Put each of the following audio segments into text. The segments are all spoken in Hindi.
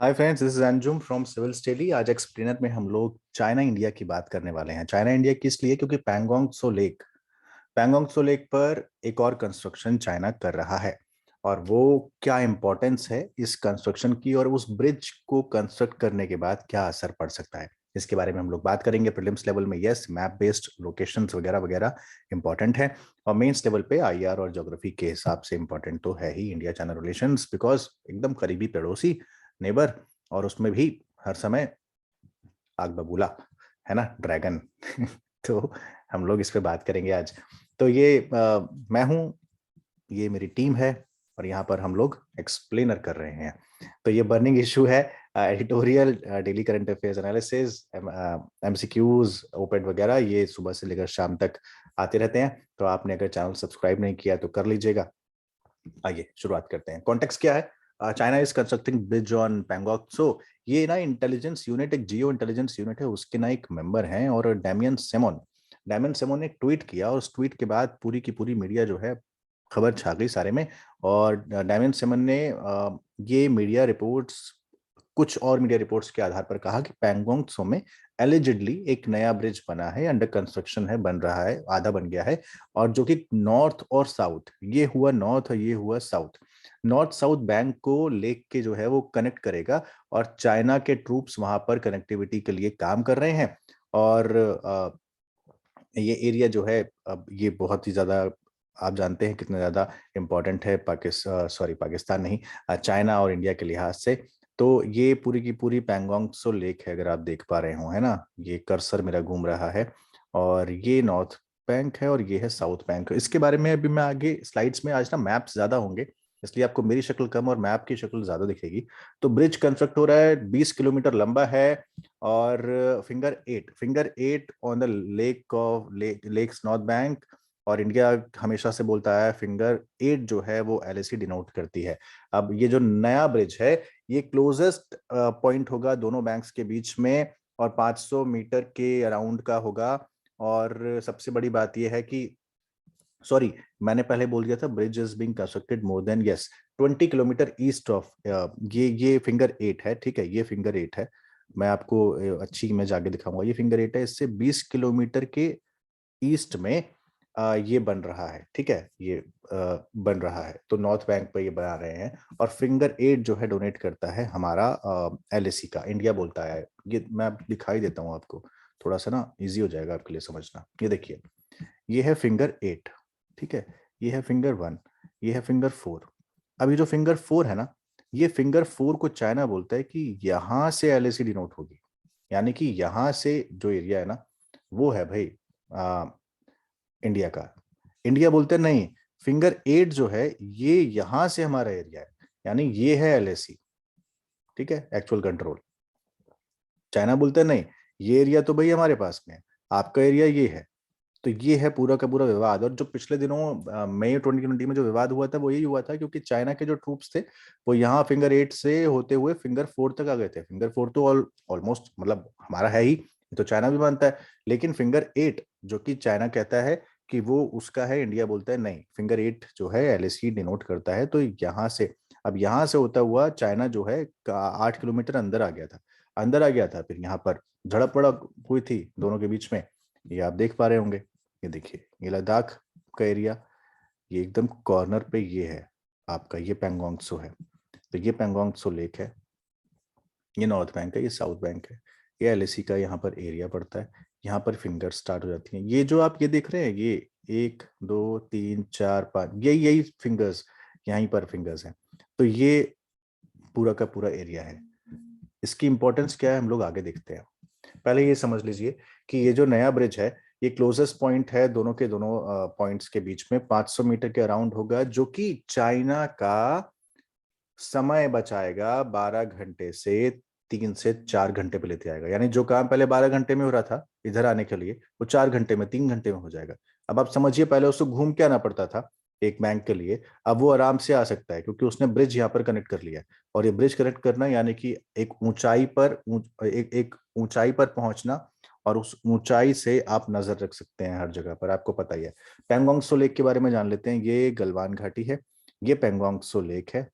Hi friends, this is Anjum from civil study. आज एक्सप्लेनर में हम लोग चाइना इंडिया की बात करने वाले हैं। चाइना इंडिया किस लिए? क्योंकि पैंगोंग त्सो लेक पर एक और कंस्ट्रक्शन चाइना कर रहा है। और वो क्या इंपॉर्टेंस है इस कंस्ट्रक्शन की, और उस ब्रिज को कंस्ट्रक्ट करने के बाद क्या असर पड़ सकता है, इसके बारे में हम लोग बात करेंगे। प्रीलिम्स लेवल में यस, मैप बेस्ड लोकेशंस वगैरह वगैरह इंपॉर्टेंट है, और मेंस लेवल पे आईआर और ज्योग्राफी के हिसाब से इंपॉर्टेंट तो है ही इंडिया चाइना रिलेशंस, बिकॉज एकदम करीबी पड़ोसी, नेबर, और उसमें भी हर समय आग बबूला, है ना, ड्रैगन। तो हम लोग इस पे बात करेंगे आज। तो ये मैं हूँ, ये मेरी टीम है, और यहाँ पर हम लोग एक्सप्लेनर कर रहे हैं। तो ये बर्निंग इशू है, editorial, daily current affairs analysis, MCQs, op-ed वगैरह, ये सुबह से लेकर शाम तक आते रहते हैं। तो आपने अगर चैनल सब्सक्राइब नहीं किया तो कर लीजिएगा। आइए शुरुआत करते हैं। कॉन्टेक्स्ट क्या है? China is constructing bridge on Pangong Tso. ये ना इंटेलिजेंस यूनिट, एक जियो इंटेलिजेंस यूनिट है, उसके ना एक मेंबर हैं, और डैमियन सेमोन ने ट्वीट किया, और उस ट्वीट के बाद पूरी की पूरी मीडिया जो है, खबर छा गई सारे में। और डैमियन सेमन ने ये मीडिया रिपोर्ट्स, कुछ और मीडिया रिपोर्ट्स के आधार पर कहा कि पैंगोंग त्सो में एलिजिडली एक नया ब्रिज बना है, अंडर कंस्ट्रक्शन है, बन रहा है, आधा बन गया है। और जो कि नॉर्थ और साउथ, ये हुआ नॉर्थ और ये हुआ साउथ, नॉर्थ साउथ बैंक को लेक के जो है वो कनेक्ट करेगा। और चाइना के ट्रूप्स वहां पर कनेक्टिविटी के लिए काम कर रहे हैं। और ये एरिया जो है, अब ये बहुत ही ज्यादा, आप जानते हैं कितना ज्यादा इम्पोर्टेंट है पाकिस्तान नहीं, चाइना और इंडिया के लिहाज से। तो ये पूरी की पूरी पैंगोंग त्सो लेक है, अगर आप देख पा रहे हो, है ना, ये कर्सर मेरा घूम रहा है। और ये नॉर्थ बैंक है और ये है साउथ बैंक। इसके बारे में अभी मैं आगे स्लाइड्स में, आज ना मैप्स ज्यादा होंगे, इसलिए आपको मेरी शक्ल कम और मैप की शक्ल ज्यादा दिखेगी। तो ब्रिज कंस्ट्रक्ट हो रहा है, 20 किलोमीटर लंबा है। और finger 8 on the lake's north bank. और इंडिया हमेशा से बोलता है फिंगर 8 जो है वो एलएसी डिनोट करती है। अब ये जो नया ब्रिज है, ये क्लोजेस्ट पॉइंट होगा दोनों बैंक्स के बीच में, और 500 मीटर के अराउंड का होगा। और सबसे बड़ी बात यह है कि, सॉरी, मैंने पहले बोल दिया था bridge is being constructed more than, yes, 20 kilometre east of, ये फिंगर 8 है, ठीक है, ये फिंगर 8 है। मैं आपको अच्छी इमेज आगे दिखाऊंगा। ये फिंगर 8 है, इससे 20 किलोमीटर के ईस्ट में ये बन रहा है, ठीक है, ये बन रहा है। तो नॉर्थ बैंक पे ये बना रहे हैं, और फिंगर 8 जो है डोनेट करता है हमारा एलएसी का, इंडिया बोलता है। ये मैं दिखाई देता हूँ आपको, थोड़ा सा ना इजी हो जाएगा आपके लिए समझना। ये देखिए, ये है फिंगर 8, ठीक है, ये है फिंगर 1, ये है फिंगर 4। अभी जो फिंगर 4 है ना, ये फिंगर 4 को चाइना बोलता है कि यहां से एलएसी डिनोट होगी। यानी कि यहां से जो एरिया है ना, वो है भाई इंडिया का। इंडिया बोलते हैं नहीं, फिंगर 8 जो है ये यहां से हमारा एरिया है, यानी ये है एलएसी, ठीक है, एक्चुअल कंट्रोल। चाइना बोलते हैं नहीं, ये एरिया तो भाई हमारे पास में है, आपका एरिया ये है। तो ये है पूरा का पूरा विवाद। और जो पिछले दिनों मई 2020 में जो विवाद हुआ था, वो यही हुआ था, क्योंकि चाइना के जो ट्रूप्स थे वो यहाँ फिंगर 8 से होते हुए फिंगर 4 तक आ गए थे। फिंगर 4 तो ऑलमोस्ट मतलब हमारा है ही, ये तो चाइना भी मानता है। लेकिन फिंगर 8 जो कि चाइना कहता है कि वो उसका है, इंडिया बोलता है नहीं, फिंगर 8 जो है एलएसी डिनोट करता है। तो यहाँ से, अब यहाँ से होता हुआ चाइना जो है 8 किलोमीटर अंदर आ गया था, फिर यहाँ पर झड़प पड़प हुई थी दोनों के बीच में। ये आप देख पा रहे होंगे। ये देखिए, ये लद्दाख का एरिया, ये एकदम कॉर्नर पे ये है आपका, ये पैंगोंग त्सो है। तो ये पैंगोंग त्सो लेक है, ये नॉर्थ बैंक है, ये साउथ बैंक है। ये एलएसी का यहाँ पर एरिया पड़ता है। यहाँ पर फिंगर स्टार्ट हो जाती हैं। ये जो आप ये देख रहे हैं, ये 1 2 3 4 5, यही यही फिंगर्स, यहीं पर फिंगर्स हैं। तो ये पूरा का पूरा एरिया है। इसकी इंपॉर्टेंस क्या है हम लोग आगे देखते हैं। पहले ये समझ लीजिए कि ये जो नया ब्रिज है, ये क्लोजेस्ट पॉइंट है दोनों के दोनों पॉइंट्स के बीच में, 500 मीटर के अराउंड होगा, जो कि चाइना का समय बचाएगा 12 घंटे से 3 से 4 घंटे पे लेते आएगा। यानी जो काम पहले 12 घंटे में हो रहा था इधर आने के लिए, वो 4 घंटे में, 3 घंटे में हो जाएगा। अब आप समझिए, पहले उसको घूम के आना पड़ता था एक बैंक के लिए, अब वो आराम से आ सकता है, क्योंकि उसने ब्रिज यहाँ पर कनेक्ट कर लिया है। और ये ब्रिज कनेक्ट करना यानी कि एक ऊंचाई पर एक ऊंचाई पर पहुंचना, और उस ऊंचाई से आप नजर रख सकते हैं हर जगह पर, आपको पता ही है। पैंगोंग त्सो लेक के बारे में जान लेते हैं। ये गलवान घाटी है, ये पैंगोंग त्सो लेक है,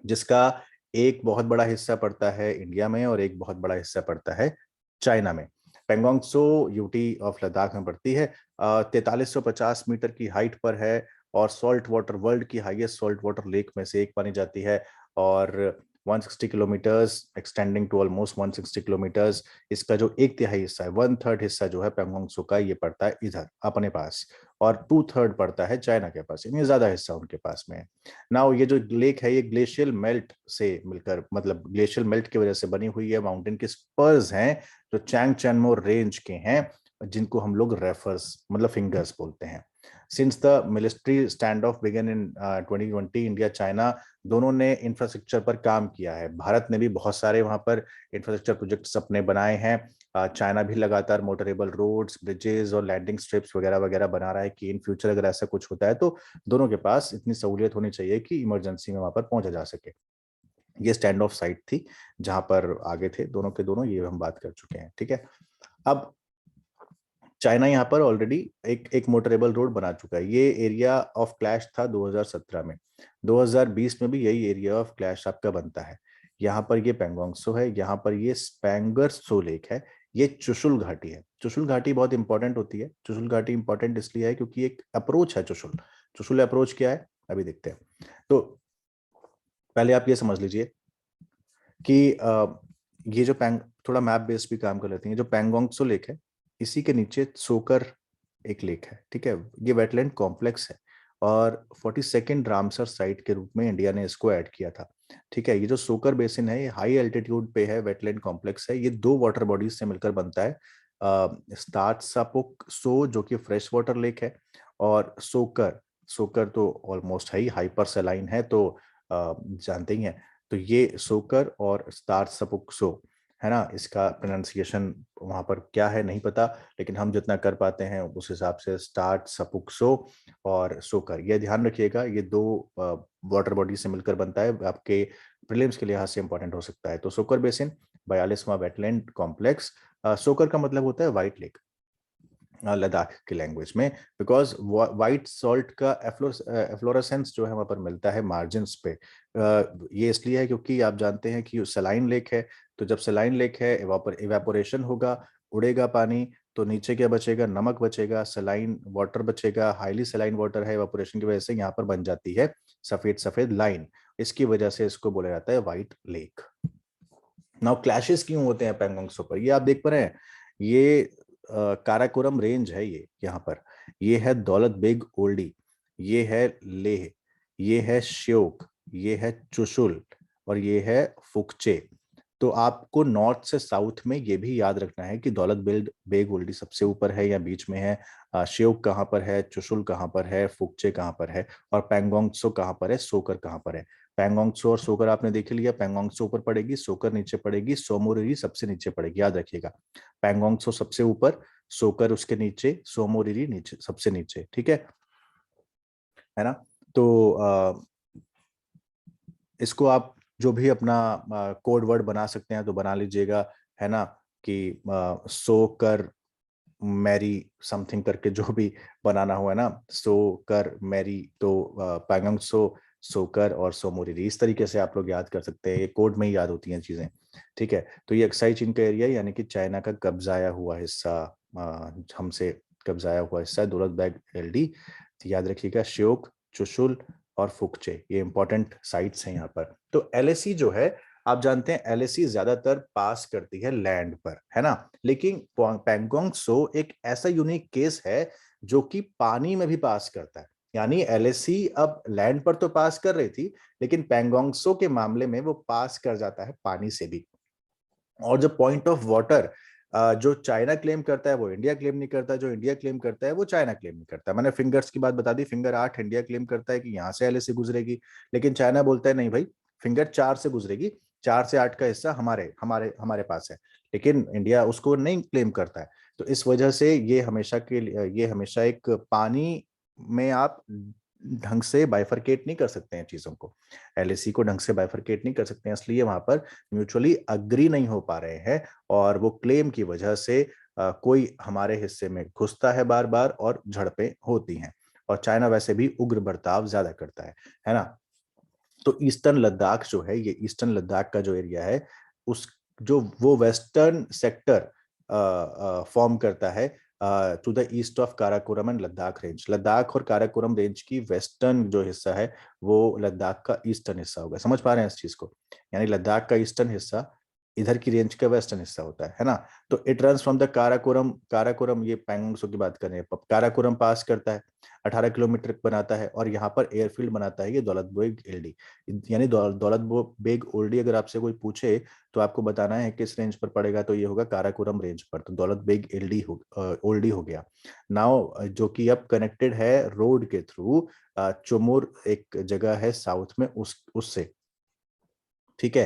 जिसका एक बहुत बड़ा हिस्सा पड़ता है इंडिया में और एक बहुत बड़ा हिस्सा पड़ता है चाइना में। पेंगोंग त्सो यूटी ऑफ लद्दाख में पड़ती है, 4350 मीटर की हाइट पर है और सॉल्ट वाटर, वर्ल्ड की हाईएस्ट सॉल्ट वाटर लेक में से एक मानी जाती है। और 160 kilometres extending to almost 160 kilometres, इसका जो एक तिहाई हिस्सा है, 1/3 हिस्सा जो है पेंगोंग त्सो का, ये पड़ता है इधर अपने पास, और 2/3 पड़ता है चाइना के पास, यानी ज्यादा हिस्सा उनके पास में है। नाउ ये जो लेक है ये ग्लेशियल मेल्ट से मिलकर, मतलब ग्लेशियल मेल्ट की वजह से बनी हुई है। माउंटेन के स्पर्स हैं जो चैंग चैनमो रेंज के हैं, जिनको हम लोग रेफर्स मतलब फिंगर्स बोलते हैं। Since the military standoff began in 2020, India China दोनों ने इंफ्रास्ट्रक्चर पर काम किया है। भारत ने भी बहुत सारे वहां पर इंफ्रास्ट्रक्चर प्रोजेक्ट्स अपने बनाए हैं। चाइना भी लगातार मोटरेबल रोड्स, ब्रिजेस और लैंडिंग स्ट्रिप्स वगैरह वगैरह बना रहा है कि इन फ्यूचर अगर ऐसा कुछ होता है तो दोनों के पास इतनी सहूलियत होनी चाहिए कि इमरजेंसी में वहां पर पहुंचा जा सके। ये स्टैंड ऑफ साइट थी जहां पर आगे थे दोनों के दोनों, ये हम बात कर चुके हैं, ठीक है। अब चाइना यहाँ पर ऑलरेडी एक एक मोटरेबल रोड बना चुका है। ये एरिया ऑफ क्लैश था 2017 में, 2020 में भी यही एरिया ऑफ क्लैश आपका बनता है। यहाँ पर ये पेंगोंग त्सो है, यहाँ पर ये स्पेंगर त्सो लेक है, ये चुशुल घाटी है। चुशुल घाटी बहुत इंपॉर्टेंट होती है। चुशुल घाटी इंपॉर्टेंट इसलिए है क्योंकि एक अप्रोच है चुशुल। चुशुल अप्रोच क्या है अभी देखते हैं। तो पहले आप ये समझ लीजिए कि ये जो पैंग, थोड़ा मैप बेस्ड भी काम कर लेते हैं, जो पैंगोंग त्सो लेक है इसी के नीचे सोकर एक लेक है, ठीक है। ये वेटलैंड कॉम्प्लेक्स है और 42nd रामसर साइट के रूप में इंडिया ने इसको ऐड किया था, ठीक है। ये जो सोकर बेसिन है ये हाई एल्टीट्यूड पे है, वेटलैंड कॉम्प्लेक्स है। ये दो वाटर बॉडीज से मिलकर बनता है, स्टार्ट सापुक सो जो कि फ्रेश वाटर लेक है, और सोकर, सोकर तो ऑलमोस्ट है ही हाइपर सेलाइन है, तो जानते ही हैं। तो ये सोकर और स्टार्ट सपुक सो है ना, इसका प्रोनाउंसिएशन वहां पर क्या है नहीं पता, लेकिन हम जितना कर पाते हैं उस हिसाब से स्टार्ट सपुक्सो और सोकर, ये ध्यान रखिएगा। ये दो वाटर बॉडी से मिलकर बनता है, आपके प्रीलिम्स के लिहाज से इंपॉर्टेंट हो सकता है। तो सोकर बेसिन 42वां वेटलैंड कॉम्प्लेक्स। सोकर का मतलब होता है व्हाइट लेक लद्दाख की लैंग्वेज में, बिकॉज वाइट सॉल्ट का एफ्लोरेसेंस जो है वहां पर मिलता है मार्जिन पे। ये इसलिए है क्योंकि आप जानते हैं कि सलाइन लेक है, तो जब सलाइन लेक है इवेपोरेशन होगा, उड़ेगा पानी, तो नीचे क्या बचेगा, नमक बचेगा, सलाइन वाटर बचेगा। हाईली सलाइन वाटर है, इवेपोरेशन की वजह से यहाँ पर बन जाती है सफेद सफेद लाइन, इसकी वजह से इसको बोला जाता है व्हाइट लेक। नाउ क्लैशेस क्यों होते हैं पैंगोंग त्सो पर, ये आप देख पा रहे हैं। ये काराकोरम रेंज है, ये यहाँ पर, ये है दौलत बेग ओल्डी, ये है लेह, ये है श्योक, ये है चुशुल और ये है फुकचे। तो आपको नॉर्थ से साउथ में ये भी याद रखना है कि दौलत बेग बेग ओल्डी सबसे ऊपर है या बीच में है, श्योक कहाँ पर है, चुशुल कहाँ पर है, फुकचे कहाँ पर है, और पैंगोंग त्सो कहाँ पर है, सोकर कहाँ पर है। पैंगोंग त्सो और सोकर आपने देख लिया, पैंगोंग त्सो ऊपर पड़ेगी, सोकर नीचे पड़ेगी, सोमोरिरी सबसे नीचे पड़ेगी, याद रखिएगा। पैंगोंग त्सो सबसे ऊपर, सोकर उसके नीचे, सोमोरिरी नीचे सबसे नीचे, ठीक है ना। तो इसको आप जो भी अपना कोड वर्ड बना सकते हैं तो बना लीजिएगा, है ना, कि सोकर मैरी समथिंग करके जो भी बनाना हुआ है ना, सो कर मैरी, तो पैंगोंग त्सो, सोकर और सोमोरिरी, इस तरीके से आप लोग याद कर सकते हैं, ये कोड में ही याद होती हैं चीजें, ठीक है। तो ये अक्साई चीन का एरिया यानी कि चाइना का कब्जाया हुआ हिस्सा, हमसे कब्जाया हुआ हिस्सा है दौलत बेग एलडी। तो याद रखिएगा श्योक, चुशुल और फुकचे, ये इंपॉर्टेंट साइट्स हैं यहाँ पर। तो एलएसी जो है, आप जानते हैं एलएसी ज्यादातर पास करती है लैंड पर, है ना, लेकिन पैंगोंग त्सो एक ऐसा यूनिक केस है जो कि पानी में भी पास करता है। यानी एलएसी अब लैंड पर तो पास कर रही थी, लेकिन पैंगोंग त्सो के मामले में वो पास कर जाता है पानी से भी। और जो पॉइंट ऑफ वाटर जो चाइना क्लेम करता है वो इंडिया क्लेम नहीं करता, जो इंडिया क्लेम करता है वो चाइना क्लेम नहीं करता। मैंने फिंगर्स की बात बता दी, फिंगर 8 इंडिया क्लेम करता है कि यहाँ से एलएसी गुजरेगी, लेकिन चाइना बोलता है नहीं भाई, फिंगर 4 से गुजरेगी, 4 से 8 का हिस्सा हमारे हमारे हमारे पास है, लेकिन इंडिया उसको नहीं क्लेम करता है। तो इस वजह से ये हमेशा के लिए, ये हमेशा एक पानी में आप ढंग से बाइफरकेट नहीं कर सकते हैं चीजों को, एलएसी को ढंग से बाइफरकेट नहीं कर सकते हैं, इसलिए वहां पर म्यूचुअली अग्री नहीं हो पा रहे हैं, और वो क्लेम की वजह से कोई हमारे हिस्से में घुसता है बार बार और झड़पें होती हैं। और चाइना वैसे भी उग्र बर्ताव ज्यादा करता है ना। तो ईस्टर्न लद्दाख जो है, ये ईस्टर्न लद्दाख का जो एरिया है, उस जो वो वेस्टर्न सेक्टर फॉर्म करता है to the east of Karakoram and Ladakh range. Ladakh और काराकोरम रेंज की वेस्टर्न जो हिस्सा है वो लद्दाख का ईस्टर्न हिस्सा होगा। समझ पा रहे हैं इस चीज को? यानी लद्दाख का ईस्टर्न हिस्सा इधर की रेंज का वेस्टर्न हिस्सा होता है ना। तो it runs from the Karakoram, Karakoram ये पैंगोंग त्सो की बात कर रहे हैं, काराकोरम पास करता है, 18 किलोमीटर बनाता है और यहाँ पर एयरफील्ड बनाता है ये दौलत बेग एलडी। यानी दौलत बेग ओल्डी अगर आपसे कोई पूछे तो आपको बताना है किस रेंज पर पड़ेगा, तो ये होगा काराकोरम रेंज पर। तो दौलत बेग एलडी ओल्डी हो गया नाउ, जो कि अब कनेक्टेड है रोड के थ्रू चुमुर एक जगह है साउथ में उससे। ठीक है,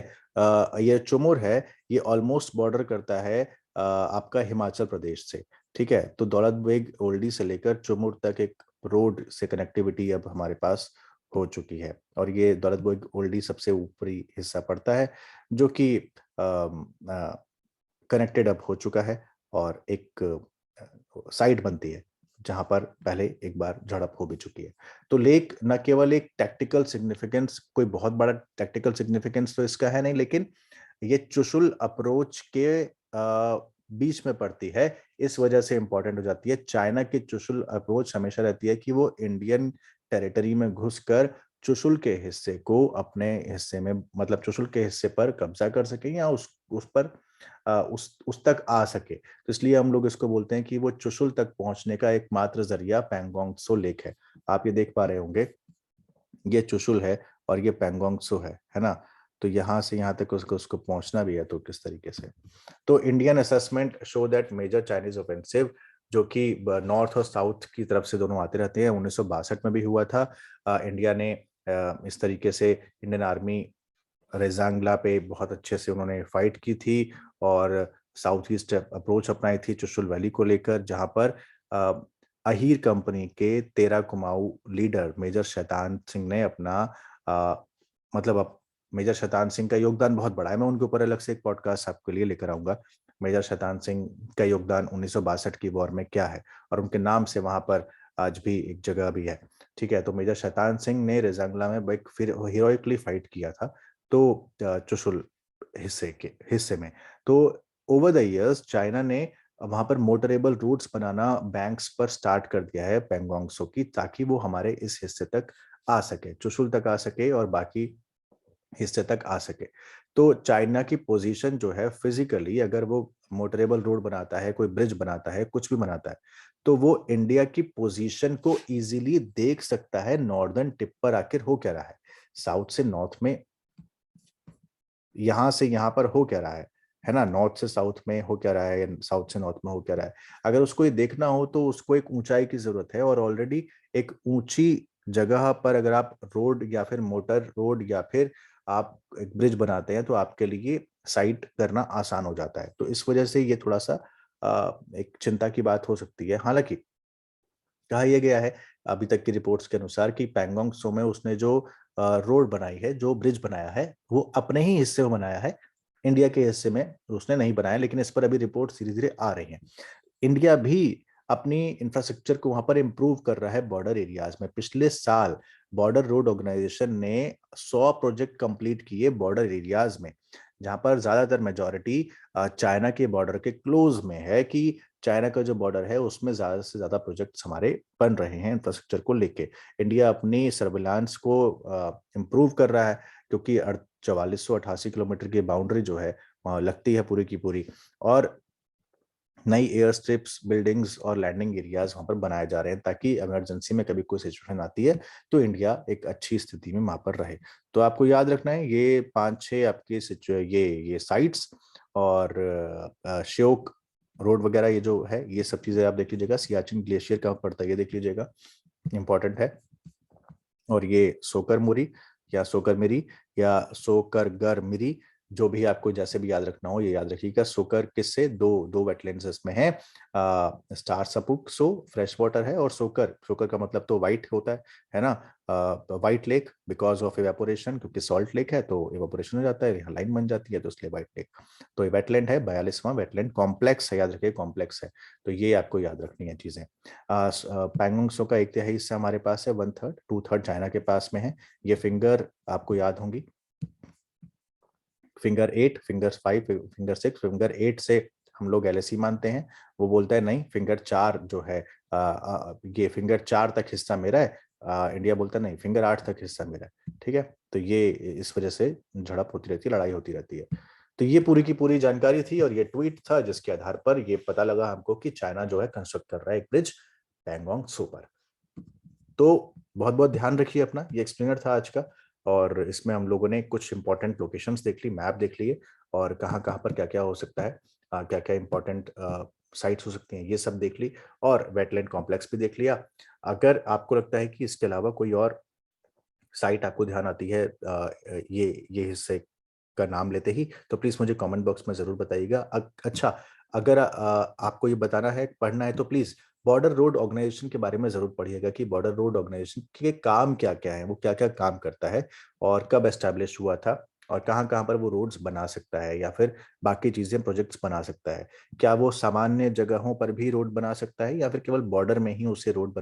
ये चुमुर है, ये ऑलमोस्ट बॉर्डर करता है आपका हिमाचल प्रदेश से। ठीक है, तो दौलत बेग ओल्डी से लेकर चुमुर तक एक रोड से कनेक्टिविटी अब हमारे पास हो चुकी है। और ये दौलत बेग ओल्डी सबसे ऊपरी हिस्सा पड़ता है जो कि कनेक्टेड अब हो चुका है और एक साइट बनती है जहां पर पहले एक बार झड़प हो भी चुकी है। तो लेक न केवल एक टैक्टिकल सिग्निफिकेंस, कोई बहुत बड़ा टैक्टिकल सिग्निफिकेंस तो इसका है नहीं, लेकिन ये चुशुल अप्रोच के बीच में पड़ती है, इस वजह से इंपॉर्टेंट हो जाती है। चाइना की चुशुल अप्रोच हमेशा रहती है कि वो इंडियन टेरिटरी में घुसकर चुशुल के हिस्से को अपने हिस्से में, मतलब चुशुल के हिस्से पर कब्जा कर सके या उस पर उस तक आ सके। तो इसलिए हम लोग इसको बोलते हैं कि वो चुशुल तक पहुंचने का एकमात्र जरिया पैंगोंग त्सो लेक है। आप ये देख पा रहे होंगे, ये चुशुल है और ये पैंगोंग त्सो है ना। तो यहाँ से यहाँ तक उसको उसको पहुंचना भी है तो किस तरीके से। तो Indian assessment show that major Chinese offensive, जो कि नॉर्थ और साउथ की तरफ से दोनों आते रहते हैं, 1962 में भी हुआ था। इंडिया ने इस तरीके से इंडियन आर्मी रेजांगला पे बहुत अच्छे से उन्होंने फाइट की थी और साउथ ईस्ट अप्रोच अपनाई थी चुशुल वैली को लेकर, जहां पर अहीर कंपनी के तेरा कुमाऊं लीडर मेजर शैतान सिंह ने अपना मतलब मेजर शैतान सिंह का योगदान बहुत बड़ा है। मैं उनके ऊपर अलग से एक पॉडकास्ट आपके लिए लेकर आऊंगा। मेजर शैतान सिंह का योगदान 1962 की वॉर में क्या है, और उनके नाम से वहां पर आज भी एक जगह भी है। ठीक है, तो मेजर शैतान सिंह ने रेजांगला में एक फिर हीरोइकली फाइट किया था तो चुशुल हिस्से में। तो ओवर द इयर्स चाइना ने वहां पर मोटरेबल रूट्स बनाना बैंक्स पर स्टार्ट कर दिया है पैंगोंग त्सो की, ताकि वो हमारे इस हिस्से तक आ सके, चुशुल तक आ सके और बाकी हिस्से तक आ सके। तो चाइना की पोजीशन जो है फिजिकली, अगर वो मोटरेबल रोड बनाता है, कोई ब्रिज बनाता है, कुछ भी बनाता है, तो वो इंडिया की पोजीशन को इजीली देख सकता है नॉर्दर्न टिप पर आखिर हो क्या रहा है, साउथ से नॉर्थ में, यहां से यहां पर हो क्या रहा है ना, नॉर्थ से साउथ में हो क्या रहा है या साउथ से नॉर्थ में हो क्या रहा है। अगर उसको ये देखना हो तो उसको एक ऊंचाई की जरूरत है, और ऑलरेडी एक ऊंची जगह पर अगर आप रोड या फिर मोटर रोड या फिर आप एक ब्रिज बनाते हैं तो आपके लिए साइट करना आसान हो जाता है। तो इस वजह से ये थोड़ा सा एक चिंता की बात हो सकती है। हालांकि कहा यह गया है अभी तक की रिपोर्ट्स के अनुसार कि पैंगोंग त्सो में उसने जो रोड बनाई है, जो ब्रिज बनाया है, वो अपने ही हिस्से में बनाया है, इंडिया के हिस्से में उसने नहीं बनाया। लेकिन इस पर अभी रिपोर्ट धीरे धीरे आ रही हैं। इंडिया भी अपनी इंफ्रास्ट्रक्चर को वहां पर इंप्रूव कर रहा है बॉर्डर एरियाज में। पिछले साल बॉर्डर रोड ऑर्गेनाइजेशन ने 100 प्रोजेक्ट कंप्लीट किए बॉर्डर एरियाज में, जहां पर ज्यादातर मेजोरिटी चाइना के बॉर्डर के क्लोज में है, कि चाइना का जो बॉर्डर है उसमें ज्यादा से ज्यादा प्रोजेक्ट्स हमारे बन रहे हैं इंफ्रास्ट्रक्चर को लेके। इंडिया अपनी सर्विलांस को इम्प्रूव कर रहा है, क्योंकि 4488 किलोमीटर की बाउंड्री जो है वहाँ लगती है पूरी की पूरी, और नई एयर स्ट्रिप्स, बिल्डिंग्स और लैंडिंग एरियाज वहां पर बनाए जा रहे हैं, ताकि इमरजेंसी में कभी कोई सिचुएशन आती है तो इंडिया एक अच्छी स्थिति में वहां पर रहे। तो आपको याद रखना है ये 5-6 आपके ये साइट्स, और श्योक रोड वगैरह ये जो है, ये सब चीजें आप देख लीजिएगा। सियाचिन ग्लेशियर कहाँ पड़ता है ये देख लीजिएगा, इंपॉर्टेंट है। और ये सोकर मुरी या सोकर मिरी या सोकर गर मिरी, जो भी आपको जैसे भी याद रखना हो ये याद रखिएगा। सोकर किससे, दो दो वेटलैंड्स इसमें है। स्टार सपुक सो फ्रेश वाटर है, और सोकर, सोकर का मतलब तो वाइट होता है ना। White lake because of evaporation, क्योंकि सॉल्ट लेक है तो इवेपोरेशन हो जाता है, यहाँ लाइन बन जाती है, तो इसलिए वाइट लेक। तो ये वेटलैंड है, 42वां वेटलैंड कॉम्प्लेक्स है, याद रखिए कॉम्प्लेक्स है। तो ये आपको याद रखनी है चीजें। पैंगोंग सो का एक तिहाई हिस्सा हमारे पास है, 1/3, 2/3 चाइना के पास में है। ये फिंगर आपको याद होंगी, फिंगर 8, फिंगर 5, फिंगर 6, फिंगर 8 से हम लोग एलएसी मानते हैं। वो बोलता है नहीं, फिंगर 4 जो है, ये फिंगर 4 तक हिस्सा मेरा है। इंडिया बोलता है नहीं, फिंगर 8 तक हिस्सा मेरा है। ठीक है, तो ये इस वजह से झड़प होती रहती है, लड़ाई होती रहती है। तो ये पूरी की पूरी जानकारी थी, और ये ट्वीट था जिसके आधार पर ये पता लगा हमको कि चाइना जो है कंस्ट्रक्ट कर रहा है एक ब्रिज पैंगोंग त्सो पर। तो बहुत बहुत ध्यान रखिए अपना, ये एक्सप्लेनर था आज का। और इसमें हम लोगों ने कुछ इंपॉर्टेंट लोकेशंस देख ली, मैप देख लिए, और कहाँ कहाँ पर क्या क्या हो सकता है, क्या क्या इंपॉर्टेंट साइट्स हो सकती हैं, ये सब देख ली। और वेटलैंड कॉम्प्लेक्स भी देख लिया। अगर आपको लगता है कि इसके अलावा कोई और साइट आपको ध्यान आती है ये हिस्से का नाम लेते ही, तो प्लीज मुझे कमेंट बॉक्स में जरूर बताइएगा। अच्छा, अगर आपको ये बताना है, पढ़ना है, तो प्लीज बॉर्डर रोड ऑर्गेनाइजेशन के बारे में जरूर पढ़िएगा कि बॉर्डर रोड ऑर्गेनाइजेशन के काम क्या क्या है, वो क्या क्या काम करता है, और कब एस्टेब्लिश हुआ था, और कहाँ कहाँ पर वो रोड्स बना सकता है, या फिर बाकी चीजें प्रोजेक्ट्स बना सकता है। क्या वो सामान्य जगहों पर भी रोड बना सकता है, या फिर केवल बॉर्डर में ही उसे रोड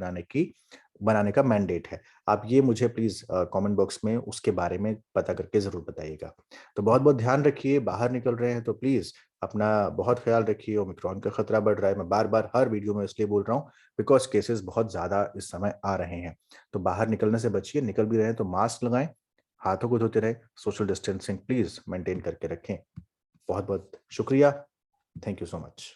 बनाने का मैंडेट है। आप ये मुझे प्लीज कमेंट बॉक्स में उसके बारे में पता करके जरूर बताइएगा। तो बहुत बहुत ध्यान रखिए, बाहर निकल रहे हैं तो प्लीज अपना बहुत ख्याल रखिए। ओमिक्रॉन का खतरा बढ़ रहा है, मैं बार बार हर वीडियो में इसलिए बोल रहा हूँ बिकॉज केसेस बहुत ज्यादा इस समय आ रहे हैं। तो बाहर निकलने से बचिए, निकल भी रहे हैं तो मास्क लगाएं, हाथों को धोते रहे, सोशल डिस्टेंसिंग प्लीज मेंटेन करके रखें। बहुत बहुत शुक्रिया। Thank you so much.